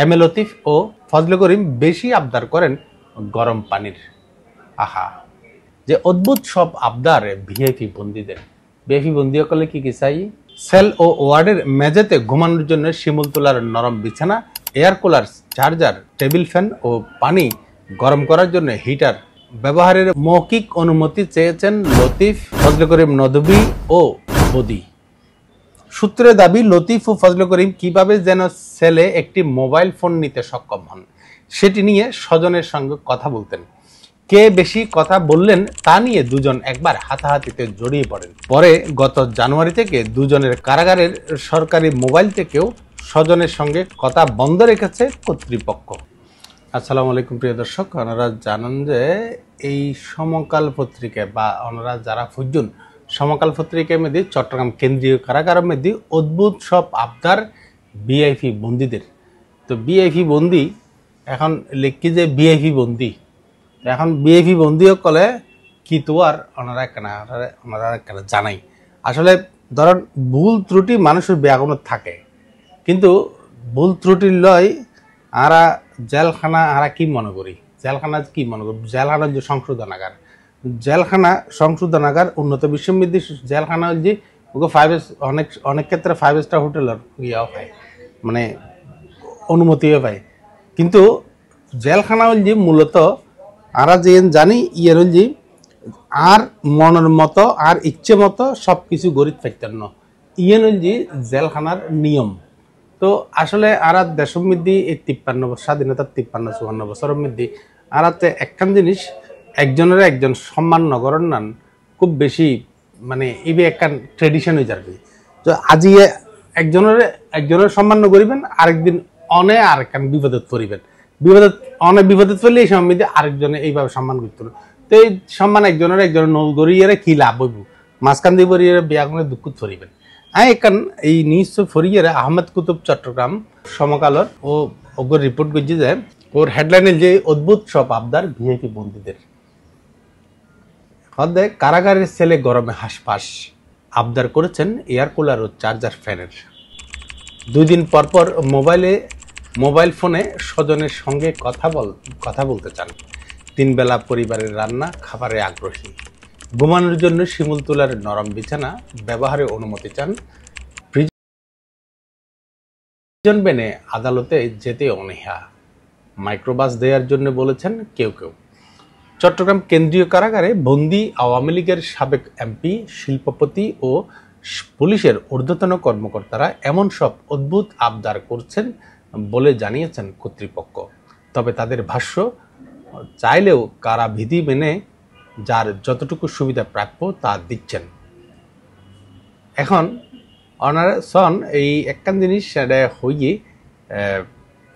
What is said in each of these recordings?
M A Latif ও ফজলে করিম বেশি আবদার করেন গরম পানির। আহা, যে অদ্ভুত সব আবদার ভিআইপি বন্দীদের। ভিআইপি বন্দী করলে কি কি চাই? সেল ও ওয়ার্ডের মেঝেতে ঘুমানোর জন্য শিমুল তোলার নরম বিছানা, air cooler, charger, table fan ও পানি গরম করার জন্য হিটার ব্যবহারের মৌখিক অনুমতি চেয়েছেন লতিফ, ফজলে করিম নদভী ও বদি। সূত্রে দাবি, লতিফ ও ফজলে করিম কিভাবে যেন সেলে একটি মোবাইল ফোন নিতে সক্ষম হন, সেটি নিয়ে স্বজনের সঙ্গে কথা বলতেন। কে বেশি কথা বললেন তা নিয়ে দুজন একবার হাতাহাতিতে জড়িয়ে পড়েন। পরে গত জানুয়ারি থেকে দুজনের কারাগারের সরকারি মোবাইল থেকেও স্বজনের সঙ্গে কথা বন্ধ রেখেছে কর্তৃপক্ষ। আসসালামু আলাইকুম প্রিয় দর্শক, ওনারা জানেন যে এই সমকাল পত্রিকায় বা ওনারা যারা ফুজুন সমকাল পত্রিকার মধ্যে চট্টগ্রাম কেন্দ্রীয় কারাগারের মধ্যে অদ্ভুত সব আবদার ভিআইপি বন্দীদের। তো ভিআইপি বন্দি এখন লিখি যে ভিআইপি বন্দি, এখন ভিআইপি বন্দিও কলে কি তো আর ওনারা কেন জানাই। আসলে ধরেন ভুল ত্রুটি মানুষের ব্যাকরণে থাকে, কিন্তু ভুল ত্রুটির লয় আরা জেলখানা আরা কি মনে করি, জেলখানা কি মনে করি? জেলখানার যে সংশোধনাগার, জেলখানা সংশোধনাগার উন্নত বিশ্ববিদ্যালয় জেলখানা যে ওকে অনেক ক্ষেত্রে 5 স্টার হোটেলের ইয়াও পায়, মানে অনুমতিও পায়। কিন্তু জেলখানা যে মূলত আরা যে জানি ইয়ের যে আর মনের মতো আর ইচ্ছে মতো সব কিছু গরিব থাকতেন না, ইয়েন যে জেলখানার নিয়ম। তো আসলে আর দেশের মধ্যে এই 53 স্বাধীনতার 53-54 বছরের মধ্যে আরাতে একখান জিনিস একজনের একজন সম্মান নগরের নান খুব বেশি, মানে এই একখান ট্রেডিশন হয়ে যাবে। তো আজি একজনের সম্মান করিবেন, আরেকদিন অনে আরেকখান বিপদত পড়িবেন, বিপদত পড়লে এই সময় মধ্যে আরেকজনে এইভাবে সম্মান করতে হবে। তো এই সম্মান একজনের নল গড়িয়ে কি লাভ হইব? মাঝখান দিয়ে পড়িয়ে বিয়াগুনে দুঃখ ধরিবেন। এই নিউজ ফরিয়ে আহমেদ কুতুব চট্টগ্রাম সমকালর ও ওগর রিপোর্ট করছে যে ওর হেডলাইনে যে অদ্ভুত সব আবদার ভিআইপি বন্দীদের। হদে কারাগারের ছেলে গরমে হাঁসফাঁস আবদার করেছেন এয়ার কুলার ও চার্জার ফ্যানের। 2 দিন পরপর মোবাইল ফোনে স্বজনের সঙ্গে কথা বলতে চান। 3 বেলা পরিবারের রান্না খাবারে আগ্রহী। ঘুমানোর জন্য শিমুল তোলার নরম বিছানা ব্যবহারের অনুমতি চান। প্রিজন ভ্যানে আদালতে যেতে অনীহা, মাইক্রোবাস দেওয়ার জন্য বলেছেন কেউ কেউ। চট্টগ্রাম কেন্দ্রীয় কারাগারে বন্দী আওয়ামী লীগের সাবেক এমপি, শিল্পপতি ও পুলিশের ঊর্ধ্বতন কর্মকর্তারা এমন সব অদ্ভুত আবদার করছেন বলে জানিয়েছেন কর্তৃপক্ষ। তবে তাদের ভাষ্য, চাইলেও কারা বিধি মেনে যার যতটুকু সুবিধা প্রাপ্য তা দিচ্ছেন। এখন অনারসন এই একখান জিনিস সেটা হইয়ে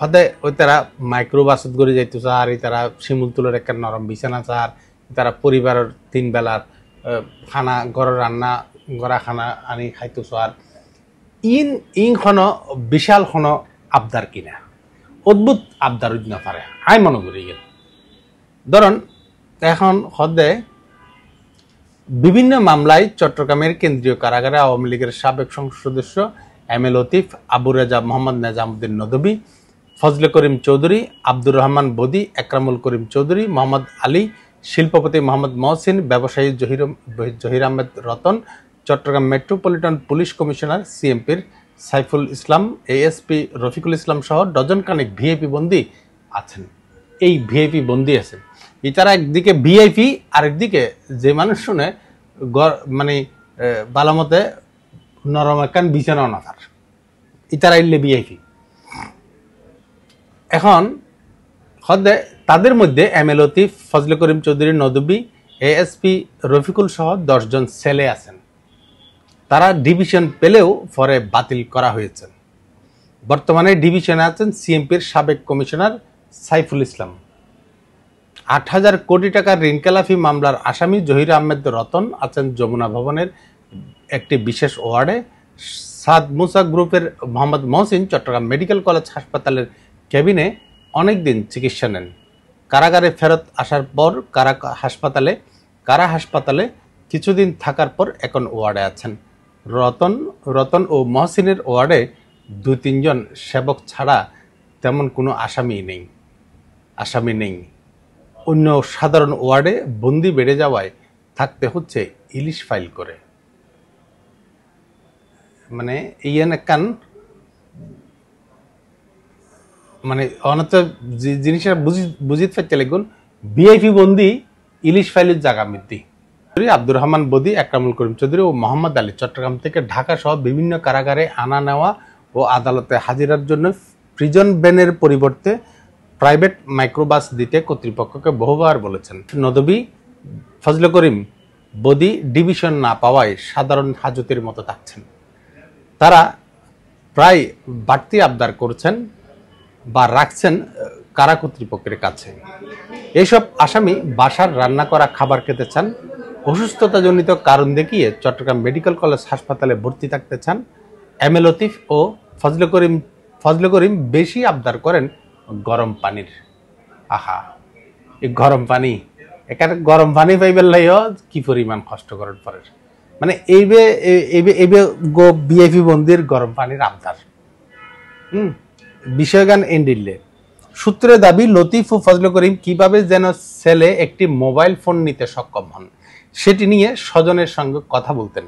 হতে ওই তারা মাইক্রোবাসত করে যাইতো চার, তারা শিমুল তুলের একটা নরম বিছানা চার, তারা পরিবারের 3 বেলার খানা ঘরের রান্না গড়া খানা আনি খাইতো চার। খন বিশাল খন আবদার কিনা, অদ্ভুত আবদার না পারে আই মনে করি গেল। ধরুন এখন হদে বিভিন্ন মামলায় চট্টগ্রামের কেন্দ্রীয় কারাগারে আওয়ামী লীগের সাবেক সংসদ সদস্য এম এ লতিফ, আবু রেজা মোহাম্মদ নেজামুদ্দিন নদভী, ফজলে করিম চৌধুরী, আব্দুর রহমান বদি, একরামুল করিম চৌধুরী, মোহাম্মদ আলী, শিল্পপতি মোহাম্মদ মহসিন, ব্যবসায়ী Zahir Ahmed Ratan, Chittagong metropolitan police commissioner সিএমপির সাইফুল ইসলাম, এএসপি রফিকুল ইসলাম সহ ডজন খানেক ভিআইপি বন্দী আছেন। এই ভিআইপি বন্দী আছে ইতারা একদিকে ভিআইপি, আরেকদিকে যে মানুষ শুনে মানে বালামতে নরম একখান বিছানাও না তার, ইতারা ইল্লে ভিআইপি। এখন হদে তাদের মধ্যে M A Latif, Fazle Karim Chowdhury Nadvi, ASP Rafiqul সহ 10 জন ছেলে আছেন। তারা ডিভিশন পেলেও পরে বাতিল করা হয়েছে। বর্তমানে ডিভিশনে আছেন সিএমপির সাবেক কমিশনার সাইফুল ইসলাম। 8,000 কোটি টাকার ঋণখেলাপি মামলার আসামি জহির আহমেদ রতন আছেন যমুনা ভবনের একটি বিশেষ ওয়ার্ডে। সাদ মুসা গ্রুপের মোহাম্মদ মহসিন চট্টগ্রাম মেডিকেল কলেজ হাসপাতালের কেবিনে অনেকদিন চিকিৎসা নেন। কারাগারে ফেরত আসার পর কারা হাসপাতালে কিছুদিন থাকার পর এখন ওয়ার্ডে আছেন। রতন ও মহসিনের ওয়ার্ডে 2-3 জন সেবক ছাড়া তেমন কোনো আসামি নেই। অন্য সাধারণ ওয়ার্ডে বন্দি বেড়ে যাওয়ায় থাকতে হচ্ছে ইলিশ ফাইল করে। মানে ইয়ান কান মানে অনত জিনিসটা বুঝিতে পারতে লাগুন ভিআইপি বন্দি ইলিশ ফাইলের জায়গা মৃদ্ধি। আব্দুর রহমান বদি, একরামুল করিম চৌধুরী ও মোহাম্মদ আলী চট্টগ্রাম থেকে ঢাকা সহ বিভিন্ন কারাগারে আনা নেওয়া ও আদালতে হাজিরার জন্য প্রিজন ভ্যানের পরিবর্তে প্রাইভেট মাইক্রোবাস দিতে কর্তৃপক্ষকে বহুবার বলেছেন। নদবী ফজলে করিম বদি ডিভিশন না পাওয়ায় সাধারণ হাজতের মতো থাকছেন। তারা প্রায় বাড়তি আবদার করছেন বা রাখছেন কারা কর্তৃপক্ষের কাছে। এইসব আসামি বাসার রান্না করা খাবার খেতে চান, অসুস্থতাজনিত কারণ দেখিয়ে চট্টগ্রাম মেডিকেল কলেজ হাসপাতালে ভর্তি থাকতে চান। এম এ লতিফ ও ফজলে করিম বেশি আবদার করেন গরম পানির। আহা, এই গরম পানি, এখানে গরম পানি পাইবার লাইও কি পরিমাণ কষ্ট করার পরে, মানে এইবে গো বিআইপি বন্দির গরম পানির আবদার। বিষয়গান এন্ডিল্লে সূত্রে দাবি লতিফ ও ফজলে করিম কিভাবে যেন ছেলে একটি মোবাইল ফোন নিতে সক্ষম হন সেটি নিয়ে স্বজনের সঙ্গে কথা বলতেন।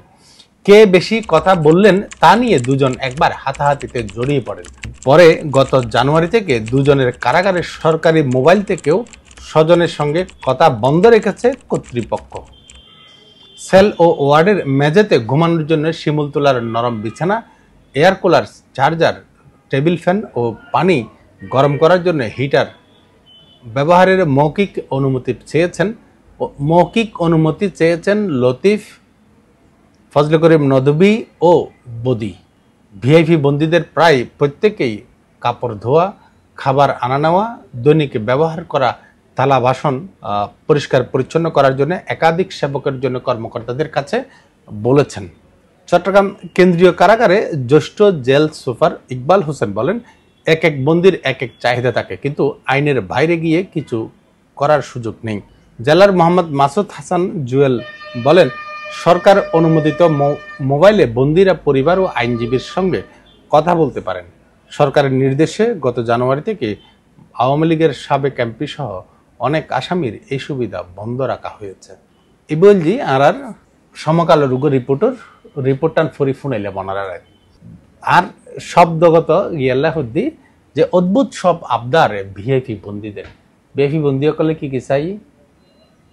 কে বেশি কথা বললেন তা নিয়ে দুজন একবার হাতাহাতিতে জড়িয়ে পড়েন। পরে গত জানুয়ারি থেকে দুজনের কারাগারের সরকারি মোবাইল থেকেও স্বজনের সঙ্গে কথা বন্ধ রেখেছে কর্তৃপক্ষ। সেল ও ওয়ার্ডের মেঝেতে ঘুমানোর জন্য শিমুল তোলার নরম বিছানা, air cooler, charger, table fan ও পানি গরম করার জন্য হিটার ব্যবহারের মৌখিক অনুমতি চেয়েছেন লতিফ, ফজলে করিম নদবী ও বদি। ভিআইপি বন্দীদের প্রায় প্রত্যেকেই কাপড় ধোয়া, খাবার আনা নেওয়া, দৈনিক ব্যবহার করা থালা বাসন পরিষ্কার পরিচ্ছন্ন করার জন্য একাধিক সেবকের জন্য কর্মকর্তাদের কাছে বলেছেন। চট্টগ্রাম কেন্দ্রীয় কারাগারে জ্যেষ্ঠ জেল সুপার ইকবাল হোসেন বলেন, এক এক বন্দির এক এক চাহিদা থাকে, কিন্তু আইনের বাইরে গিয়ে কিছু করার সুযোগ নেই। জেলার মোহাম্মদ মাসুদ হাসান জুয়েল বলেন, সরকার অনুমোদিত মোবাইলে বন্দিরা পরিবার ও আইনজীবীর সঙ্গে কথা বলতে পারেন। সরকারের নির্দেশে গত জানুয়ারি থেকে আওয়ামী লীগের সাবেক এমপি সহ অনেক আসামির এই সুবিধা বন্ধ রাখা হয়েছে। ইবলজি আর সমকাল রুগ রিপোর্টান ফরি ফুনাইলে বনারা আর শব্দগত গিয়াল্লা হদ্দি যে অদ্ভুত সব আবদার ভিআইপি বন্দীদের। ভিআইপি বন্দী করলে কি চাই?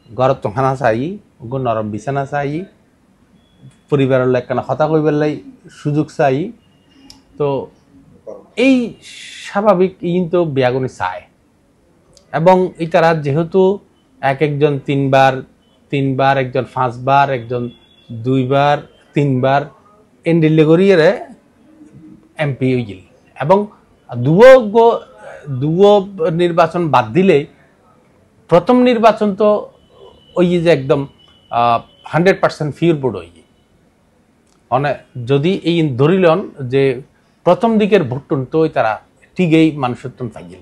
ঘর তোখানা চাই, নরম বিছানা চাই, পরিবারের একখানা হতা কইবার লাই সুযোগ চাই। তো এই স্বাভাবিক কিন্তু বিয়াগুনি চায়, এবং তারা যেহেতু একজন তিনবার, একজন 5 বার, একজন 2 বার, 3 বার এন্ডিলে করিয়ে এমপি হইল, এবং দুও নির্বাচন বাদ দিলে প্রথম নির্বাচন তো ওই যে একদম 100% ফিউর বোর্ড হই। যদি এই ধরিলন যে প্রথম দিকের ভোটন তো তারা ঠিকই মানুষের পাইল,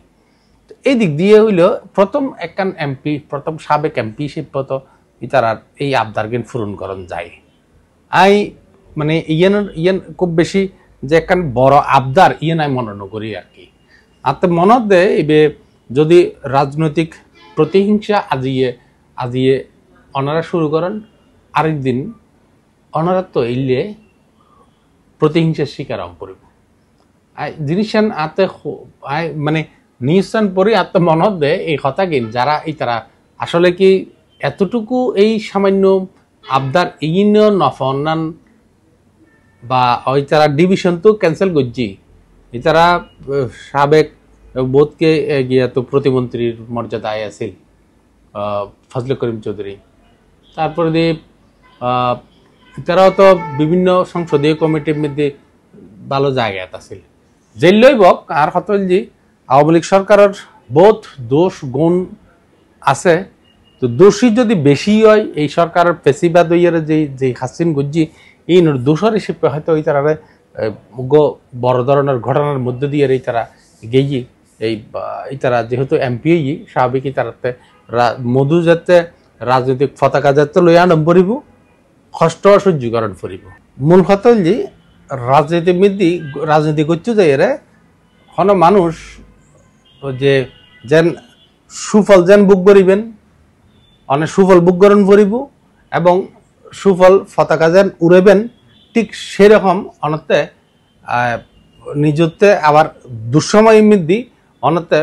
এই দিক দিয়ে হইল প্রথম একখান এমপি, প্রথম সাবেক এমপি শিবত তারা এই আবদারগেন পূরণ করণ যায়। মানে ইয়ান খুব বেশি যে একখান বড় আবদার ইয়ান আমি মনে করি আর কি। আর তো মনত দেয় এবে যদি রাজনৈতিক প্রতিহিংসা আজিয়ে ওনারা শুরু করেন, আরেকদিন ওনারা তো এলে প্রতিহিংসার শিকার পড়ব। জিনিস আতে মানে নিশ্চয় পরি আত্ম মনত দেয় এই কথা কিন যারা তারা আসলে কি এতটুকু এই সামান্য আবদার ইন নফনান বা ওই তারা ডিভিশন তো ক্যান্সেল করছি, তারা সাবেক বোধকে গিয়া তো প্রতিমন্ত্রীর মর্যাদায় আছিল ফজলে করিম চৌধুরী, তারপরে দিয়ে তারাও তো বিভিন্ন সংসদীয় কমিটির মধ্যে ভালো জায়গায় আছিল। জেলই বক আর হতলজি আওয়ামী লীগ সরকারের বোধ দোষ গুণ আছে, তো দোষী যদি বেশি হয় এই সরকারের পেশিবাদ হইয়ারে যে হাসিন গুজ্জি এই দোষর হিসেবে হয়তো ওই তারা বড় ধরনের ঘটনার মধ্য দিয়ে এই তারা গেই এই তারা যেহেতু এমপি স্বাভাবিকই তারাতে মধু যাতে রাজনৈতিক পতাকা যাতে লই আনন্দ পড়িব, কষ্ট সহ্যকরণ করিব। মূল কথা যে রাজনীতি করতে যাই হন মানুষ যে যেন সুফল যেন বুক করিবেন, অনেক সুফল বুক গ্রহণ করিব এবং সুফল পতাকা যেন উড়াবেন, ঠিক সেরকম অনতে নিজতে আবার দুঃসময় মধ্যে অনতে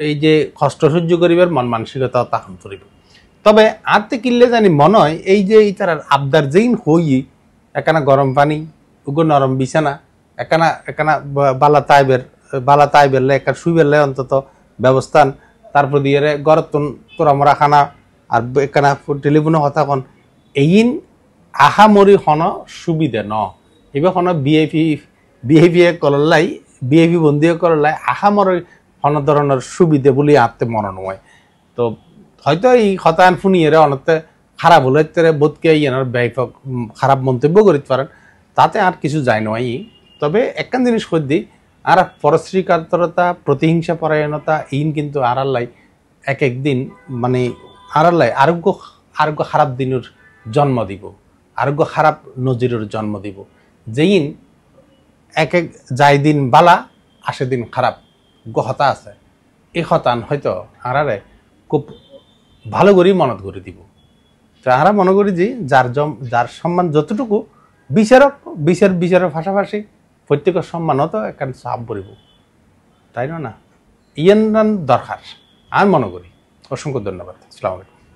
এই যে কষ্ট সহ্য করিবার মন মানসিকতা তখন করিব। তবে আতে কিনলে জানি মনে হয় এই যে তার আবদার যেইন হই একানা গরম পানি উগো নরম বিছানা একানা একানা বালা তাইবেরলে একা শুইবেরলে অন্তত ব্যবস্থান, তারপর দিয়ে গরতন তোরামরা খানা আর একানা টেলিফোনে কথা কন এইন আহামরি হন সুবিধা ন এবার হন বিআইপি করলাই বিআইপি বন্দি করলাই আহামরি হন ধরনের সুবিধা বলে আত্মে মনে নয়। তো হয়তো এই হতায়ন শুনিয়ে অনেকতে খারাপ হলে বোধকে ইয়ানোর ব্যাপক খারাপ মন্তব্য করতে পারেন, তাতে আর কিছু যায় নয়। তবে একখান জিনিস কই দিই, আর পরশ্রীকাতরতা প্রতিহিংসা পরায়ণতা ইন কিন্তু আড়াল্লাই এক একদিন মানে আড়াল্লাই আরোগ্য খারাপ দিনের জন্ম দিব, আরোগ্য খারাপ নজিরের জন্ম দিব। যেইন এক যাই দিন বালা আসে দিন খারাপ হতা আছে, এই হতান হয়তো আড়ারে খুব ভালো করেই মনত করে দিব। তাহারা মনে করি যে যার সম্মান যতটুকু বিচারের পাশাপাশি প্রত্যেকের সম্মানও তো এখানে চাপ পড়িব, তাই না? ইয়ান দরকার আমি মনে করি। অসংখ্য ধন্যবাদ। আসসালামু আলাইকুম।